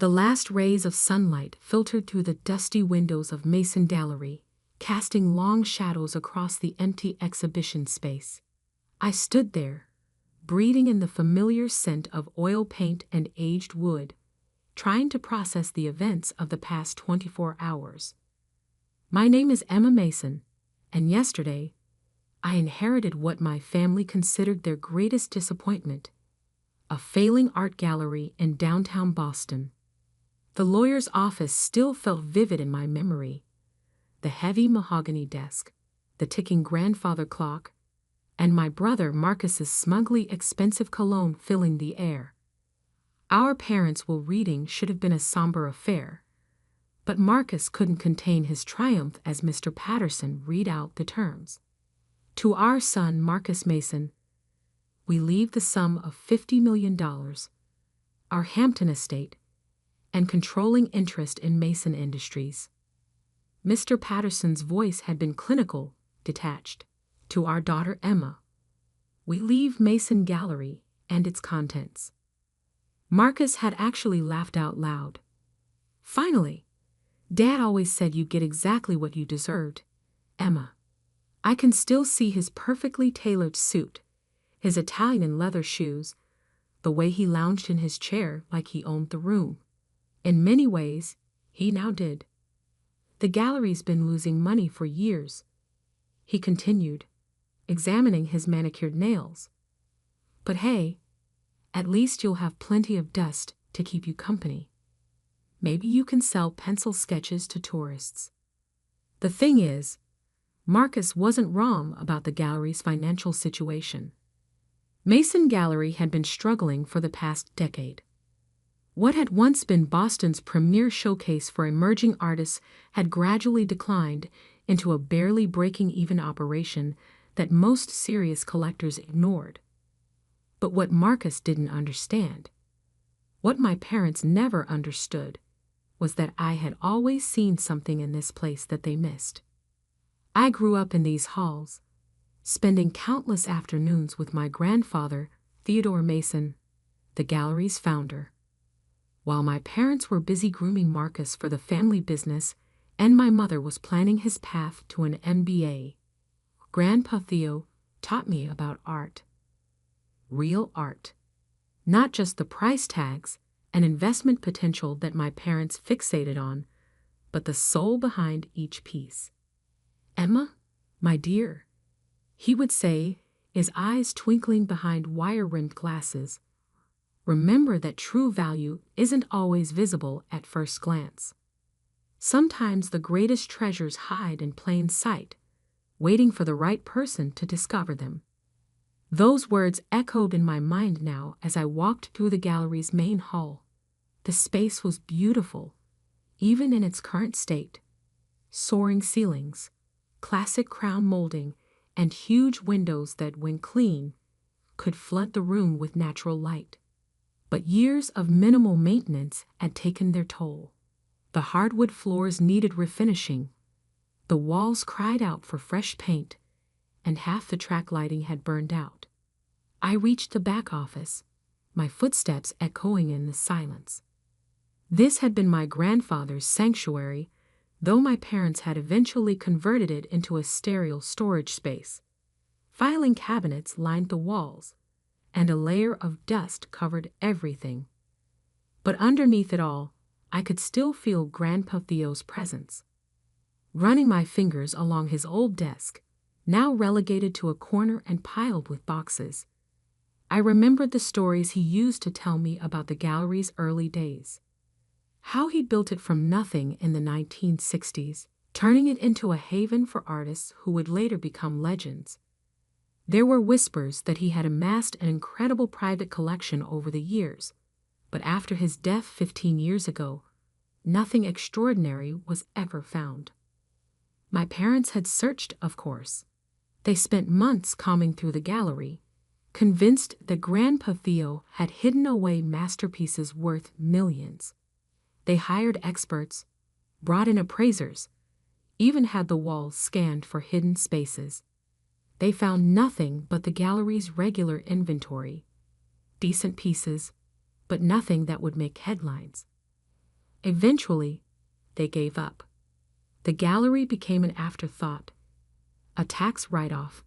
The last rays of sunlight filtered through the dusty windows of Mason Gallery, casting long shadows across the empty exhibition space. I stood there, breathing in the familiar scent of oil paint and aged wood, trying to process the events of the past 24 hours. My name is Emma Mason, and yesterday, I inherited what my family considered their greatest disappointment: a failing art gallery in downtown Boston. The lawyer's office still felt vivid in my memory. The heavy mahogany desk, the ticking grandfather clock, and my brother Marcus's smugly expensive cologne filling the air. Our parents' reading should have been a somber affair, but Marcus couldn't contain his triumph as Mr. Patterson read out the terms. To our son, Marcus Mason, we leave the sum of $50 million, our Hampton estate, and controlling interest in Mason Industries. Mr. Patterson's voice had been clinical, detached. To our daughter Emma, we leave Mason Gallery and its contents. Marcus had actually laughed out loud. Finally, Dad always said you get exactly what you deserved, Emma. I can still see his perfectly tailored suit, his Italian leather shoes, the way he lounged in his chair like he owned the room. In many ways, he now did. The gallery's been losing money for years, he continued, examining his manicured nails. But hey, at least you'll have plenty of dust to keep you company. Maybe you can sell pencil sketches to tourists. The thing is, Marcus wasn't wrong about the gallery's financial situation. Mason Gallery had been struggling for the past decade. What had once been Boston's premier showcase for emerging artists had gradually declined into a barely breaking-even operation that most serious collectors ignored. But what Marcus didn't understand, what my parents never understood, was that I had always seen something in this place that they missed. I grew up in these halls, spending countless afternoons with my grandfather, Theodore Mason, the gallery's founder. While my parents were busy grooming Marcus for the family business and my mother was planning his path to an MBA, Grandpa Theo taught me about art. Real art. Not just the price tags and investment potential that my parents fixated on, but the soul behind each piece. Emma, my dear, he would say, his eyes twinkling behind wire-rimmed glasses, remember that true value isn't always visible at first glance. Sometimes the greatest treasures hide in plain sight, waiting for the right person to discover them. Those words echoed in my mind now as I walked through the gallery's main hall. The space was beautiful, even in its current state. Soaring ceilings, classic crown molding, and huge windows that, when clean, could flood the room with natural light. But years of minimal maintenance had taken their toll. The hardwood floors needed refinishing. The walls cried out for fresh paint, and half the track lighting had burned out. I reached the back office, my footsteps echoing in the silence. This had been my grandfather's sanctuary, though my parents had eventually converted it into a sterile storage space. Filing cabinets lined the walls, and a layer of dust covered everything. But underneath it all, I could still feel Grandpa Theo's presence. Running my fingers along his old desk, now relegated to a corner and piled with boxes, I remembered the stories he used to tell me about the gallery's early days. How he built it from nothing in the 1960s, turning it into a haven for artists who would later become legends. There were whispers that he had amassed an incredible private collection over the years, but after his death 15 years ago, nothing extraordinary was ever found. My parents had searched, of course. They spent months combing through the gallery, convinced that Grandpa Theo had hidden away masterpieces worth millions. They hired experts, brought in appraisers, even had the walls scanned for hidden spaces. They found nothing but the gallery's regular inventory. Decent pieces, but nothing that would make headlines. Eventually, they gave up. The gallery became an afterthought, a tax write-off.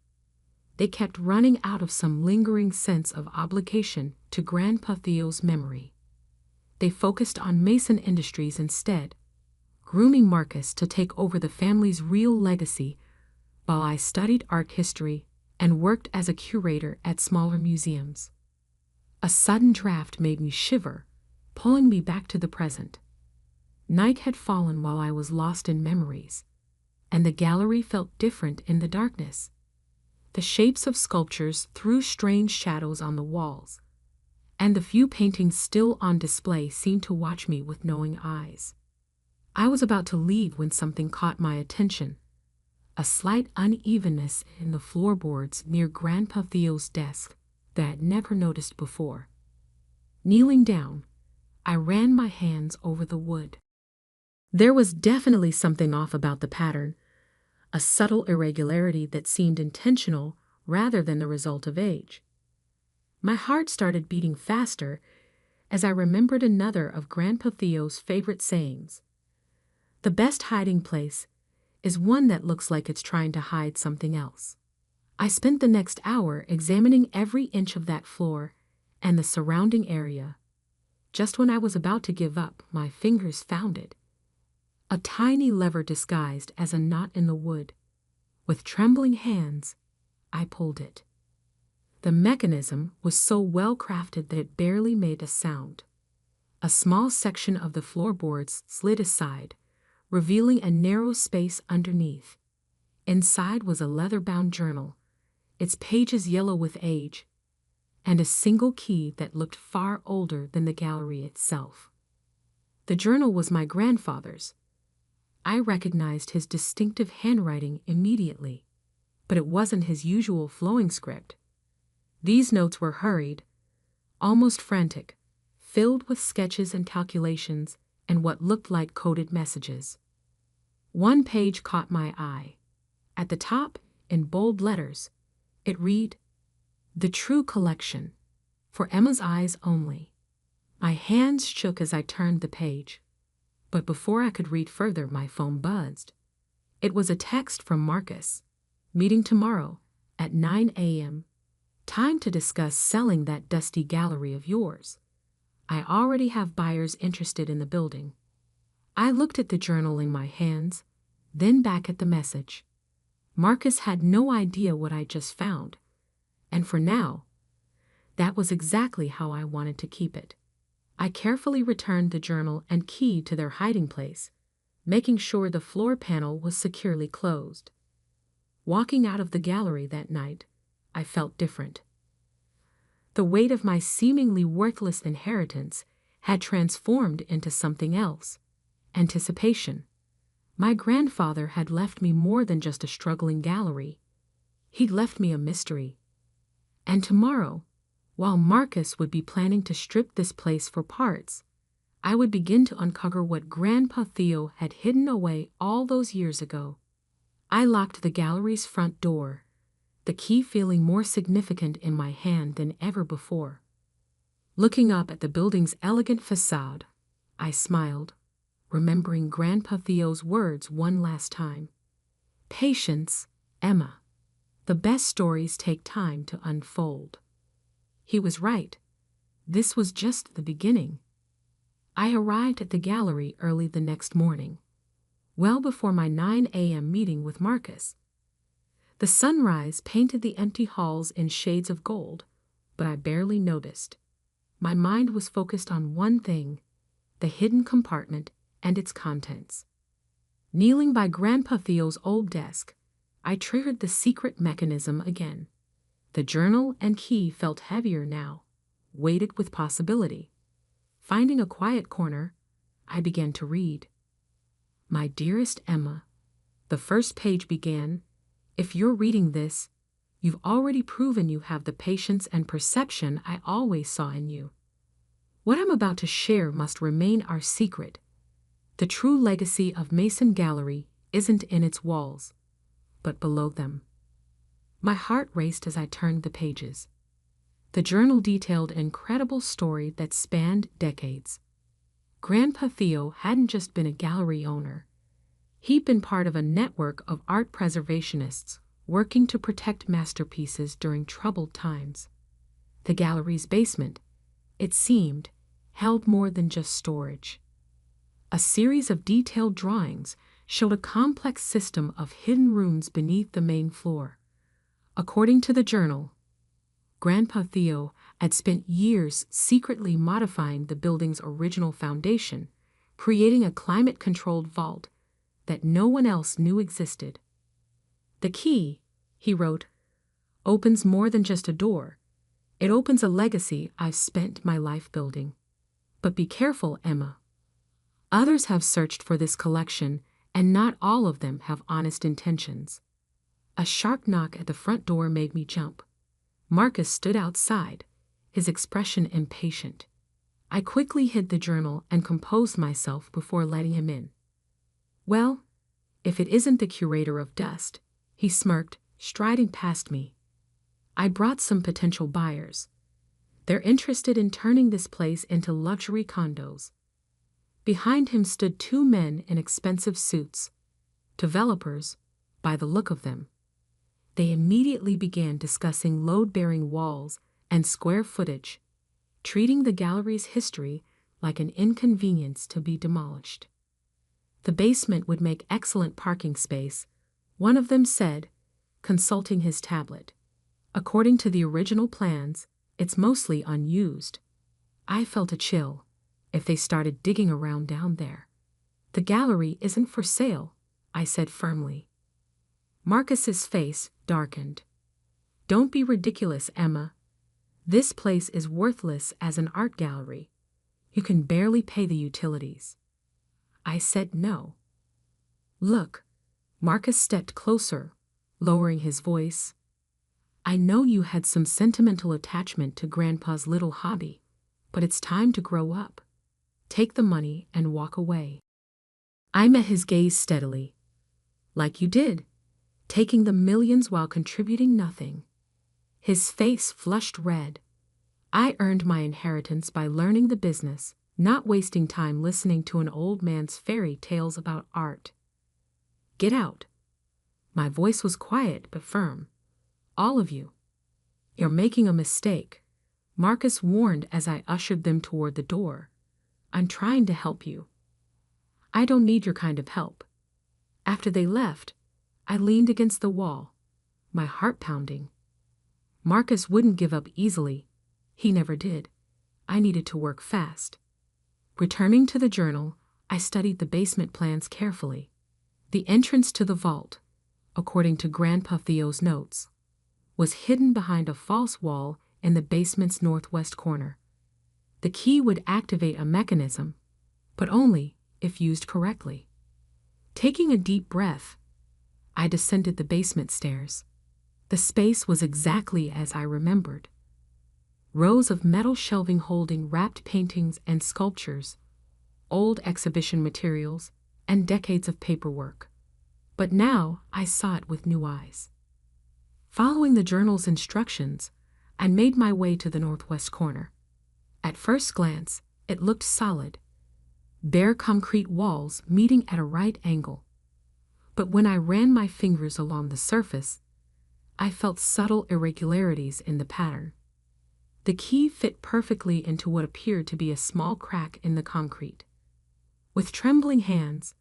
They kept running out of some lingering sense of obligation to Grandpa Theo's memory. They focused on Mason Industries instead, grooming Marcus to take over the family's real legacy, while I studied art history and worked as a curator at smaller museums. A sudden draft made me shiver, pulling me back to the present. Night had fallen while I was lost in memories, and the gallery felt different in the darkness. The shapes of sculptures threw strange shadows on the walls, and the few paintings still on display seemed to watch me with knowing eyes. I was about to leave when something caught my attention, a slight unevenness in the floorboards near Grandpa Theo's desk that I had never noticed before. Kneeling down, I ran my hands over the wood. There was definitely something off about the pattern, a subtle irregularity that seemed intentional rather than the result of age. My heart started beating faster as I remembered another of Grandpa Theo's favorite sayings. The best hiding place is one that looks like it's trying to hide something else. I spent the next hour examining every inch of that floor and the surrounding area. Just when I was about to give up, my fingers found it. A tiny lever disguised as a knot in the wood. With trembling hands, I pulled it. The mechanism was so well crafted that it barely made a sound. A small section of the floorboards slid aside, revealing a narrow space underneath. Inside was a leather-bound journal, its pages yellow with age, and a single key that looked far older than the gallery itself. The journal was my grandfather's. I recognized his distinctive handwriting immediately, but it wasn't his usual flowing script. These notes were hurried, almost frantic, filled with sketches and calculations and what looked like coded messages. One page caught my eye. At the top, in bold letters, it read, "The True Collection, for Emma's eyes only." My hands shook as I turned the page, but before I could read further, my phone buzzed. It was a text from Marcus. "Meeting tomorrow at 9 a.m. Time to discuss selling that dusty gallery of yours. I already have buyers interested in the building." I looked at the journal in my hands, then back at the message. Marcus had no idea what I just found, and for now, that was exactly how I wanted to keep it. I carefully returned the journal and key to their hiding place, making sure the floor panel was securely closed. Walking out of the gallery that night, I felt different. The weight of my seemingly worthless inheritance had transformed into something else: anticipation. My grandfather had left me more than just a struggling gallery. He'd left me a mystery. And tomorrow, while Marcus would be planning to strip this place for parts, I would begin to uncover what Grandpa Theo had hidden away all those years ago. I locked the gallery's front door, the key feeling more significant in my hand than ever before. Looking up at the building's elegant facade, I smiled, remembering Grandpa Theo's words one last time. "Patience, Emma. The best stories take time to unfold." He was right. This was just the beginning. I arrived at the gallery early the next morning, well before my 9 a.m. meeting with Marcus. The sunrise painted the empty halls in shades of gold, but I barely noticed. My mind was focused on one thing: the hidden compartment and its contents. Kneeling by Grandpa Theo's old desk, I triggered the secret mechanism again. The journal and key felt heavier now, weighted with possibility. Finding a quiet corner, I began to read. "My dearest Emma," the first page began, "if you're reading this, you've already proven you have the patience and perception I always saw in you. What I'm about to share must remain our secret. The true legacy of Mason Gallery isn't in its walls, but below them." My heart raced as I turned the pages. The journal detailed an incredible story that spanned decades. Grandpa Theo hadn't just been a gallery owner. He'd been part of a network of art preservationists working to protect masterpieces during troubled times. The gallery's basement, it seemed, held more than just storage. A series of detailed drawings showed a complex system of hidden rooms beneath the main floor. According to the journal, Grandpa Theo had spent years secretly modifying the building's original foundation, creating a climate-controlled vault that no one else knew existed. "The key," he wrote, "opens more than just a door. It opens a legacy I've spent my life building. But be careful, Emma. Others have searched for this collection, and not all of them have honest intentions." A sharp knock at the front door made me jump. Marcus stood outside, his expression impatient. I quickly hid the journal and composed myself before letting him in. "Well, if it isn't the curator of Dust," he smirked, striding past me. "I brought some potential buyers. They're interested in turning this place into luxury condos." Behind him stood two men in expensive suits, developers, by the look of them. They immediately began discussing load-bearing walls and square footage, treating the gallery's history like an inconvenience to be demolished. The basement would make excellent parking space, one of them said, consulting his tablet. "According to the original plans, it's mostly unused." I felt a chill. If they started digging around down there. "The gallery isn't for sale," I said firmly. Marcus's face darkened. "Don't be ridiculous, Emma. This place is worthless as an art gallery. You can barely pay the utilities." I said no. "Look," Marcus stepped closer, lowering his voice. "I know you had some sentimental attachment to Grandpa's little hobby, but it's time to grow up. Take the money and walk away." I met his gaze steadily. "Like you did, taking the millions while contributing nothing." His face flushed red. "I earned my inheritance by learning the business, not wasting time listening to an old man's fairy tales about art. Get out." My voice was quiet but firm. "All of you. You're making a mistake," Marcus warned as I ushered them toward the door. "I'm trying to help you." "I don't need your kind of help." After they left, I leaned against the wall, my heart pounding. Marcus wouldn't give up easily. He never did. I needed to work fast. Returning to the journal, I studied the basement plans carefully. The entrance to the vault, according to Grandpa Theo's notes, was hidden behind a false wall in the basement's northwest corner. The key would activate a mechanism, but only if used correctly. Taking a deep breath, I descended the basement stairs. The space was exactly as I remembered. Rows of metal shelving holding wrapped paintings and sculptures, old exhibition materials, and decades of paperwork. But now I saw it with new eyes. Following the journal's instructions, I made my way to the northwest corner. At first glance, it looked solid. Bare concrete walls meeting at a right angle. But when I ran my fingers along the surface, I felt subtle irregularities in the pattern. The key fit perfectly into what appeared to be a small crack in the concrete. With trembling hands,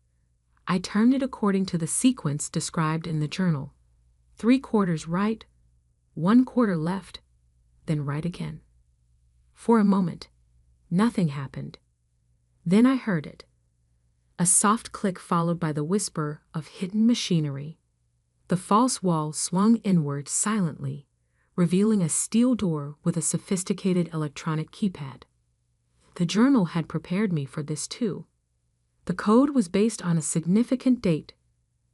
I turned it according to the sequence described in the journal. 3/4 right, 1/4 left, then right again. For a moment, nothing happened. Then I heard it. A soft click followed by the whisper of hidden machinery. The false wall swung inward silently, revealing a steel door with a sophisticated electronic keypad. The journal had prepared me for this too. The code was based on a significant date,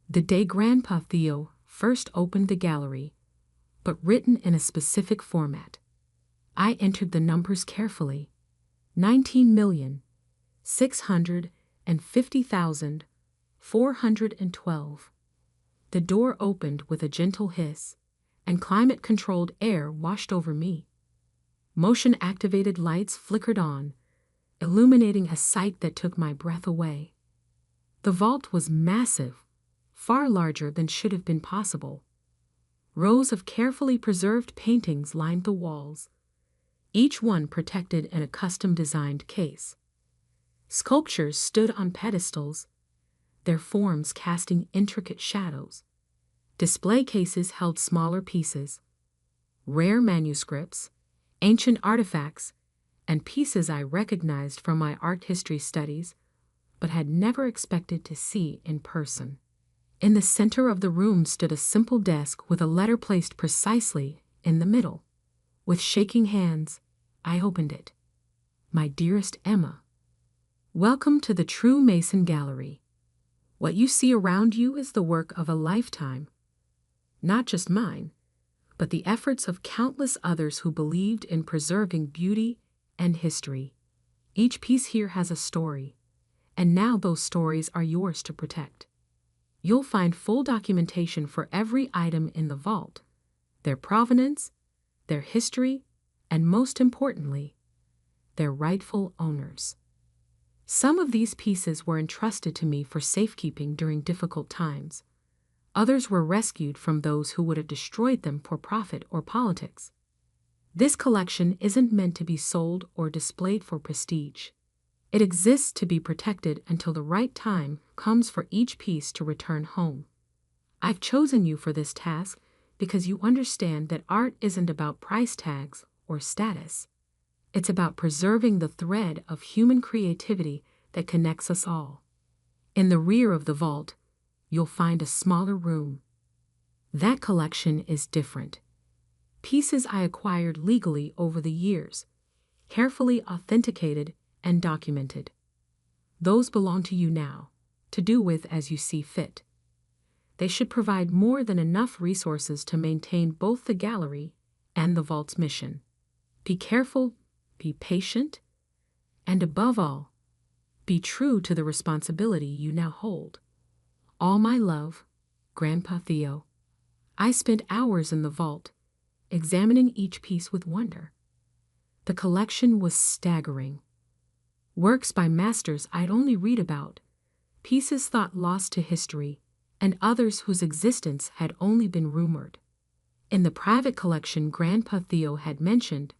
the day Grandpa Theo first opened the gallery, but written in a specific format. I entered the numbers carefully. 19,650,412. The door opened with a gentle hiss, and climate-controlled air washed over me. Motion-activated lights flickered on, illuminating a sight that took my breath away. The vault was massive, far larger than should have been possible. Rows of carefully preserved paintings lined the walls, each one protected in a custom-designed case. Sculptures stood on pedestals, their forms casting intricate shadows. Display cases held smaller pieces, rare manuscripts, ancient artifacts, and pieces I recognized from my art history studies, but had never expected to see in person. In the center of the room stood a simple desk with a letter placed precisely in the middle. With shaking hands, I opened it. My dearest Emma, welcome to the True Mason Gallery. What you see around you is the work of a lifetime. Not just mine, but the efforts of countless others who believed in preserving beauty and history. Each piece here has a story, and now those stories are yours to protect. You'll find full documentation for every item in the vault, their provenance, their history, and most importantly, their rightful owners. Some of these pieces were entrusted to me for safekeeping during difficult times. Others were rescued from those who would have destroyed them for profit or politics. This collection isn't meant to be sold or displayed for prestige. It exists to be protected until the right time comes for each piece to return home. I've chosen you for this task because you understand that art isn't about price tags or status. It's about preserving the thread of human creativity that connects us all. In the rear of the vault, you'll find a smaller room. That collection is different. Pieces I acquired legally over the years, carefully authenticated and documented. Those belong to you now, to do with as you see fit. They should provide more than enough resources to maintain both the gallery and the vault's mission. Be careful, be patient, and above all, be true to the responsibility you now hold. All my love, Grandpa Theo. I spent hours in the vault, examining each piece with wonder. The collection was staggering. Works by masters I'd only read about, pieces thought lost to history, and others whose existence had only been rumored. In the private collection Grandpa Theo had mentioned,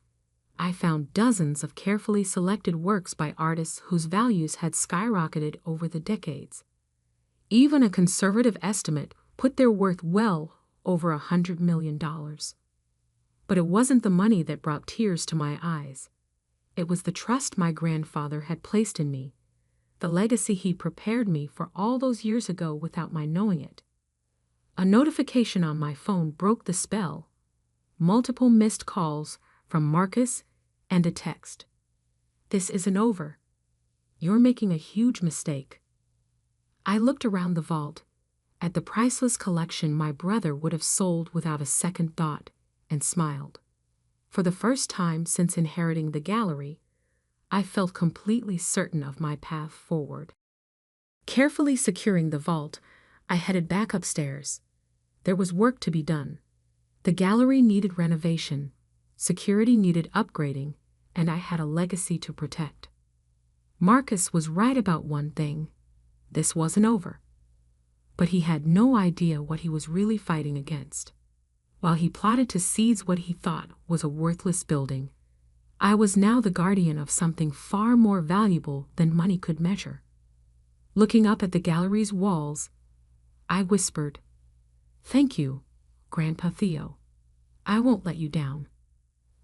I found dozens of carefully selected works by artists whose values had skyrocketed over the decades. Even a conservative estimate put their worth well over $100 million. But it wasn't the money that brought tears to my eyes. It was the trust my grandfather had placed in me, the legacy he prepared me for all those years ago without my knowing it. A notification on my phone broke the spell. Multiple missed calls from Marcus and a text. This isn't over. You're making a huge mistake. I looked around the vault, at the priceless collection my brother would have sold without a second thought, and smiled. For the first time since inheriting the gallery, I felt completely certain of my path forward. Carefully securing the vault, I headed back upstairs. There was work to be done. The gallery needed renovation, security needed upgrading, and I had a legacy to protect. Marcus was right about one thing. This wasn't over. But he had no idea what he was really fighting against. While he plotted to seize what he thought was a worthless building, I was now the guardian of something far more valuable than money could measure. Looking up at the gallery's walls, I whispered, "Thank you, Grandpa Theo. I won't let you down."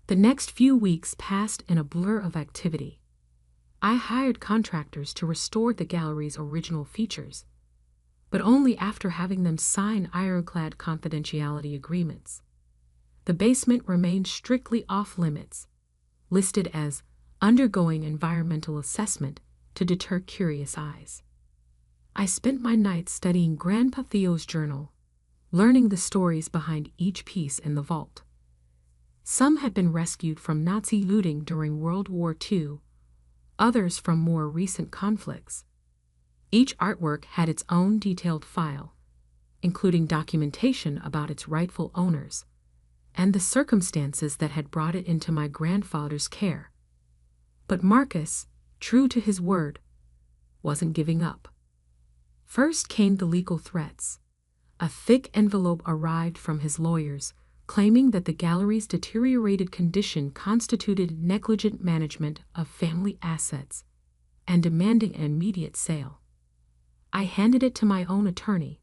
The next few weeks passed in a blur of activity. I hired contractors to restore the gallery's original features, but only after having them sign ironclad confidentiality agreements. The basement remained strictly off-limits, listed as undergoing environmental assessment to deter curious eyes. I spent my nights studying Grandpa Theo's journal, learning the stories behind each piece in the vault. Some had been rescued from Nazi looting during World War II, others from more recent conflicts. Each artwork had its own detailed file, including documentation about its rightful owners and the circumstances that had brought it into my grandfather's care. But Marcus, true to his word, wasn't giving up. First came the legal threats. A thick envelope arrived from his lawyers, claiming that the gallery's deteriorated condition constituted negligent management of family assets, and demanding an immediate sale. I handed it to my own attorney,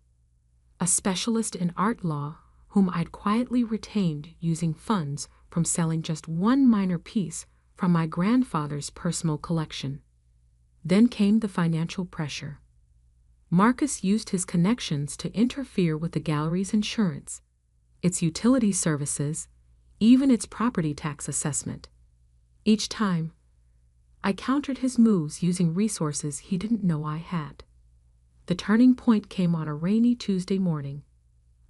a specialist in art law whom I'd quietly retained using funds from selling just one minor piece from my grandfather's personal collection. Then came the financial pressure. Marcus used his connections to interfere with the gallery's insurance, its utility services, even its property tax assessment. Each time, I countered his moves using resources he didn't know I had. The turning point came on a rainy Tuesday morning.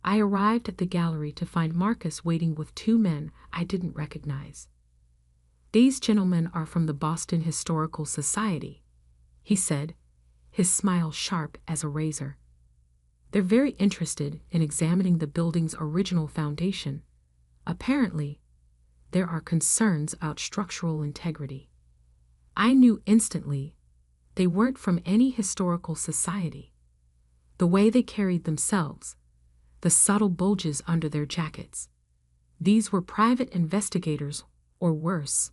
I arrived at the gallery to find Marcus waiting with two men I didn't recognize. "These gentlemen are from the Boston Historical Society," he said, his smile sharp as a razor. "They're very interested in examining the building's original foundation. Apparently, there are concerns about structural integrity." I knew instantly they weren't from any historical society. The way they carried themselves, the subtle bulges under their jackets. These were private investigators, or worse.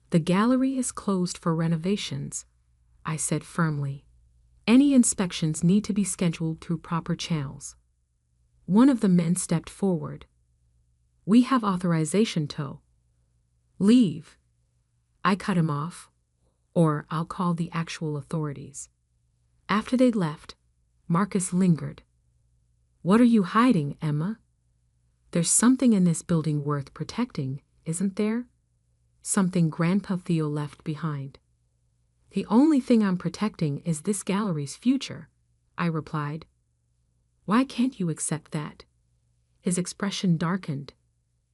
"The gallery is closed for renovations," I said firmly. "Any inspections need to be scheduled through proper channels." One of the men stepped forward. "We have authorization to leave." I cut him off, "or I'll call the actual authorities." After they'd left, Marcus lingered. "What are you hiding, Emma? There's something in this building worth protecting, isn't there? Something Grandpa Theo left behind." "The only thing I'm protecting is this gallery's future," I replied. "Why can't you accept that?" His expression darkened.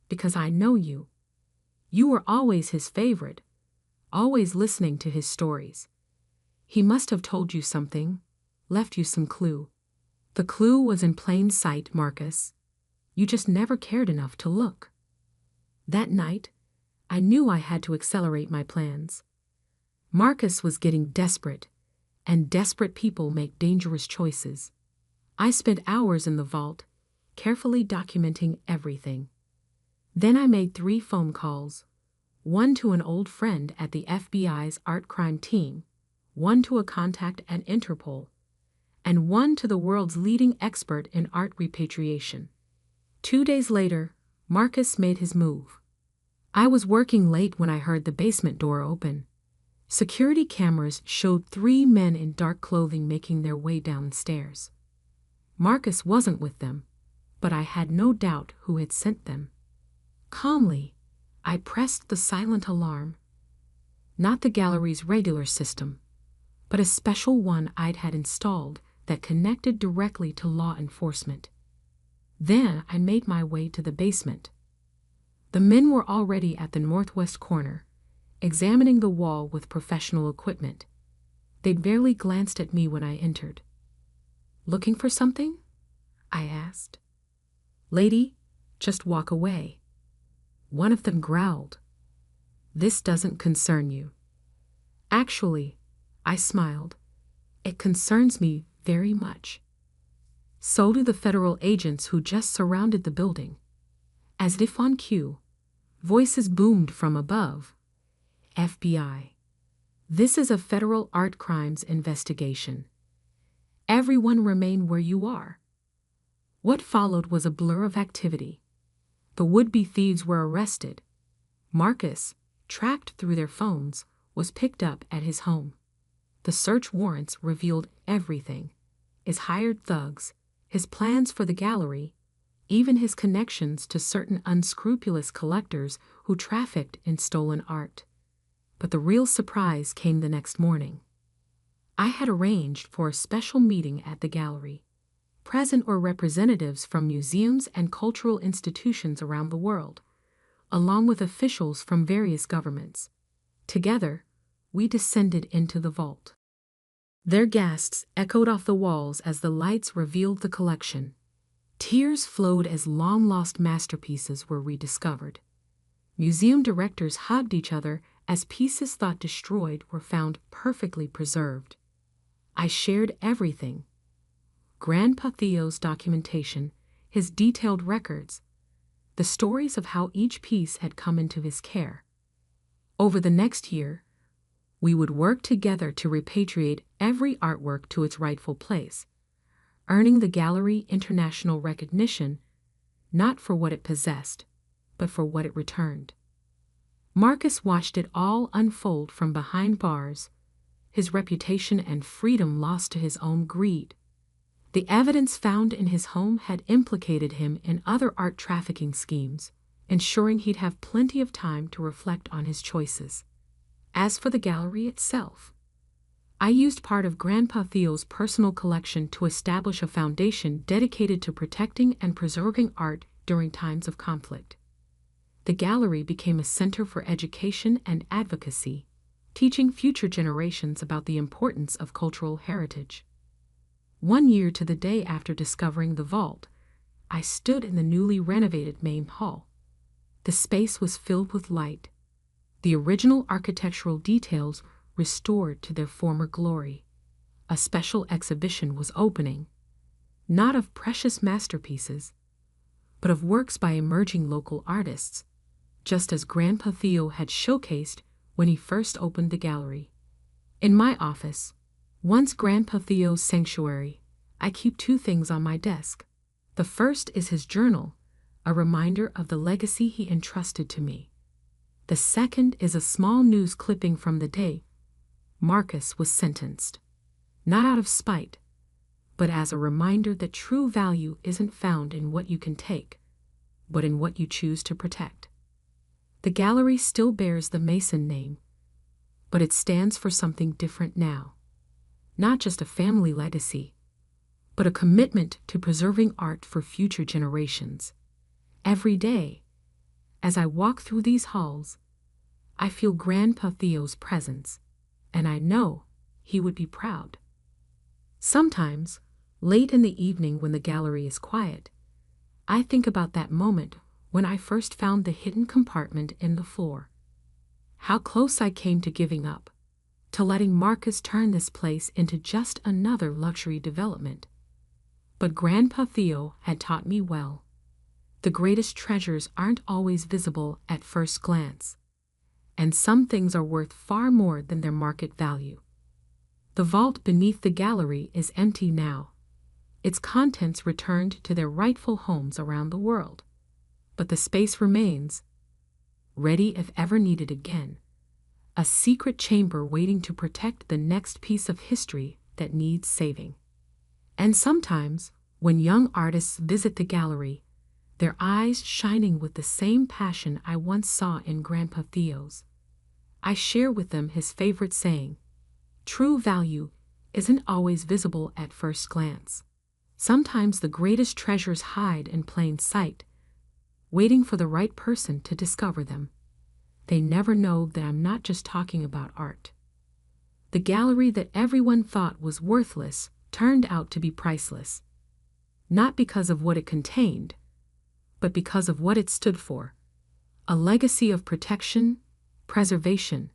"Because I know you. You were always his favorite, always listening to his stories. He must have told you something, left you some clue." "The clue was in plain sight, Marcus. You just never cared enough to look." That night, I knew I had to accelerate my plans. Marcus was getting desperate, and desperate people make dangerous choices. I spent hours in the vault, carefully documenting everything. Then I made 3 phone calls, one to an old friend at the FBI's art crime team, one to a contact at Interpol, and one to the world's leading expert in art repatriation. 2 days later, Marcus made his move. I was working late when I heard the basement door open. Security cameras showed 3 men in dark clothing making their way down the stairs. Marcus wasn't with them, but I had no doubt who had sent them. Calmly, I pressed the silent alarm. Not the gallery's regular system, but a special one I'd had installed that connected directly to law enforcement. Then I made my way to the basement. The men were already at the northwest corner, examining the wall with professional equipment. They'd barely glanced at me when I entered. "Looking for something?" I asked. "Lady, just walk away." One of them growled. "This doesn't concern you." "Actually," I smiled, "it concerns me very much. So do the federal agents who just surrounded the building." As if on cue, voices boomed from above. "FBI. This is a federal art crimes investigation. Everyone remain where you are." What followed was a blur of activity. The would-be thieves were arrested. Marcus, tracked through their phones, was picked up at his home. The search warrants revealed everything: his hired thugs, his plans for the gallery, even his connections to certain unscrupulous collectors who trafficked in stolen art. But the real surprise came the next morning. I had arranged for a special meeting at the gallery. Present were representatives from museums and cultural institutions around the world, along with officials from various governments. Together, we descended into the vault. Their gasps echoed off the walls as the lights revealed the collection. Tears flowed as long-lost masterpieces were rediscovered. Museum directors hugged each other as pieces thought destroyed were found perfectly preserved. I shared everything: Grandpa Theo's documentation, his detailed records, the stories of how each piece had come into his care. Over the next year, we would work together to repatriate every artwork to its rightful place, earning the gallery international recognition not for what it possessed, but for what it returned. Marcus watched it all unfold from behind bars, his reputation and freedom lost to his own greed. The evidence found in his home had implicated him in other art trafficking schemes, ensuring he'd have plenty of time to reflect on his choices. As for the gallery itself, I used part of Grandpa Theo's personal collection to establish a foundation dedicated to protecting and preserving art during times of conflict. The gallery became a center for education and advocacy, teaching future generations about the importance of cultural heritage. 1 year to the day after discovering the vault, I stood in the newly renovated main hall. The space was filled with light, the original architectural details restored to their former glory. A special exhibition was opening, not of precious masterpieces, but of works by emerging local artists, just as Grandpa Theo had showcased when he first opened the gallery. In my office, once Grandpa Theo's sanctuary, I keep 2 things on my desk. The first is his journal, a reminder of the legacy he entrusted to me. The second is a small news clipping from the day Marcus was sentenced, not out of spite, but as a reminder that true value isn't found in what you can take, but in what you choose to protect. The gallery still bears the Mason name, but it stands for something different now. Not just a family legacy, but a commitment to preserving art for future generations. Every day, as I walk through these halls, I feel Grandpa Theo's presence, and I know he would be proud. Sometimes, late in the evening when the gallery is quiet, I think about that moment when I first found the hidden compartment in the floor. How close I came to giving up, to letting Marcus turn this place into just another luxury development. But Grandpa Theo had taught me well. The greatest treasures aren't always visible at first glance, and some things are worth far more than their market value. The vault beneath the gallery is empty now, its contents returned to their rightful homes around the world. But the space remains, ready if ever needed again, a secret chamber waiting to protect the next piece of history that needs saving. And sometimes, when young artists visit the gallery, their eyes shining with the same passion I once saw in Grandpa Theo's, I share with them his favorite saying: true value isn't always visible at first glance. Sometimes the greatest treasures hide in plain sight, waiting for the right person to discover them. They never know that I'm not just talking about art. The gallery that everyone thought was worthless turned out to be priceless, not because of what it contained, but because of what it stood for: a legacy of protection, preservation,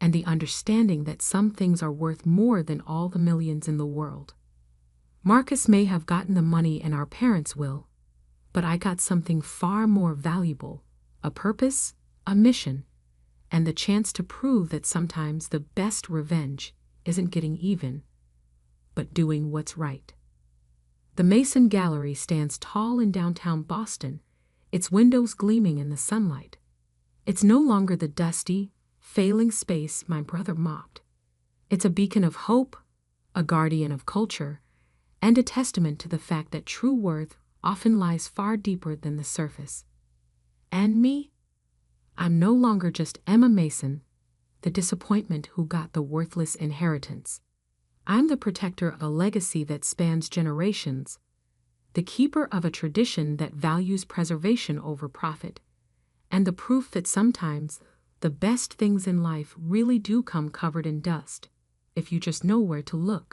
and the understanding that some things are worth more than all the millions in the world. Marcus may have gotten the money in our parents' will, but I got something far more valuable: a purpose, a mission, and the chance to prove that sometimes the best revenge isn't getting even, but doing what's right. The Mason Gallery stands tall in downtown Boston, its windows gleaming in the sunlight. It's no longer the dusty, failing space my brother mocked. It's a beacon of hope, a guardian of culture, and a testament to the fact that true worth often lies far deeper than the surface. And me? I'm no longer just Emma Mason, the disappointment who got the worthless inheritance. I'm the protector of a legacy that spans generations, the keeper of a tradition that values preservation over profit, and the proof that sometimes the best things in life really do come covered in dust, if you just know where to look.